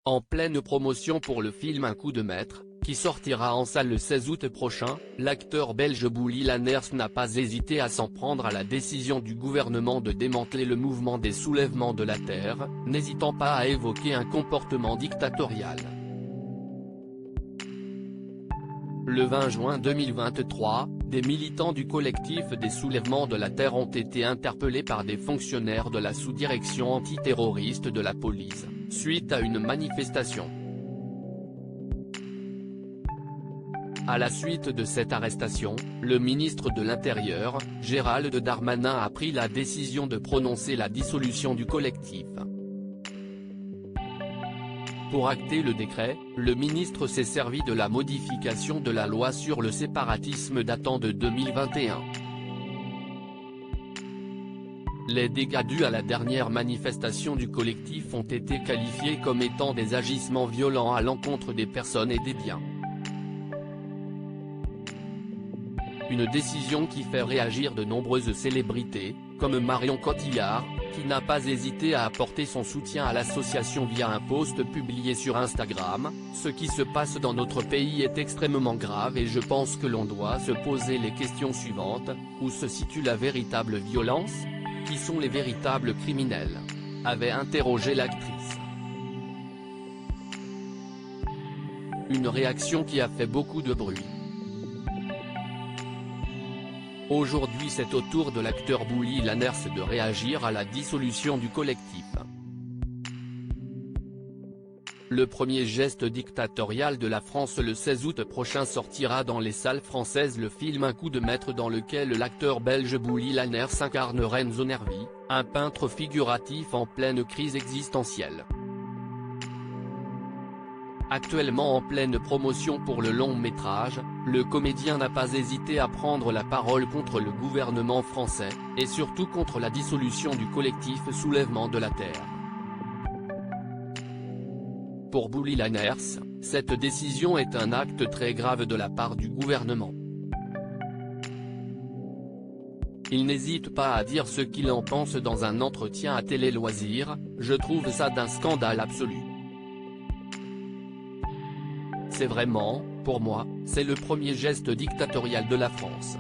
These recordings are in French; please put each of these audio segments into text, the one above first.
En pleine promotion pour le film Un coup de maître, qui sortira en salle le 16 août prochain, l'acteur belge Bouli Lanners n'a pas hésité à s'en prendre à la décision du gouvernement de démanteler le mouvement des soulèvements de la terre, n'hésitant pas à évoquer un comportement dictatorial. Le 20 juin 2023, des militants du collectif des soulèvements de la terre ont été interpellés par des fonctionnaires de la sous-direction antiterroriste de la police, suite à une manifestation. À la suite de cette arrestation, le ministre de l'Intérieur, Gérald Darmanin a pris la décision de prononcer la dissolution du collectif. Pour acter le décret, le ministre s'est servi de la modification de la loi sur le séparatisme datant de 2021. Les dégâts dus à la dernière manifestation du collectif ont été qualifiés comme étant des agissements violents à l'encontre des personnes et des biens. Une décision qui fait réagir de nombreuses célébrités, comme Marion Cotillard, qui n'a pas hésité à apporter son soutien à l'association via un post publié sur Instagram. Ce qui se passe dans notre pays est extrêmement grave et je pense que l'on doit se poser les questions suivantes: où se situe la véritable violence? Qui sont les véritables criminels? Avait interrogé l'actrice. Une réaction qui a fait beaucoup de bruit. Aujourd'hui c'est au tour de l'acteur Bouli Lanners de réagir à la dissolution du collectif. Le premier geste dictatorial de la France. Le 16 août prochain sortira dans les salles françaises le film Un coup de maître dans lequel l'acteur belge Bouli Lanners incarne Renzo Nervi, un peintre figuratif en pleine crise existentielle. Actuellement en pleine promotion pour le long métrage, le comédien n'a pas hésité à prendre la parole contre le gouvernement français, et surtout contre la dissolution du collectif Soulèvement de la Terre. Pour Bouli Lanners, cette décision est un acte très grave de la part du gouvernement. Il n'hésite pas à dire ce qu'il en pense dans un entretien à Télé Loisirs: je trouve ça d'un scandale absolu. C'est vraiment, pour moi, c'est le premier geste dictatorial de la France.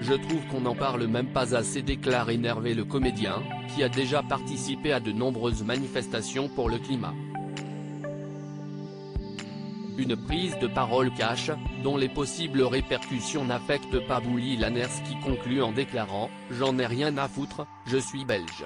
Je trouve qu'on n'en parle même pas assez, déclare énervé le comédien, qui a déjà participé à de nombreuses manifestations pour le climat. Une prise de parole cash, dont les possibles répercussions n'affectent pas Bouli Lanners, qui conclut en déclarant: j'en ai rien à foutre, je suis belge.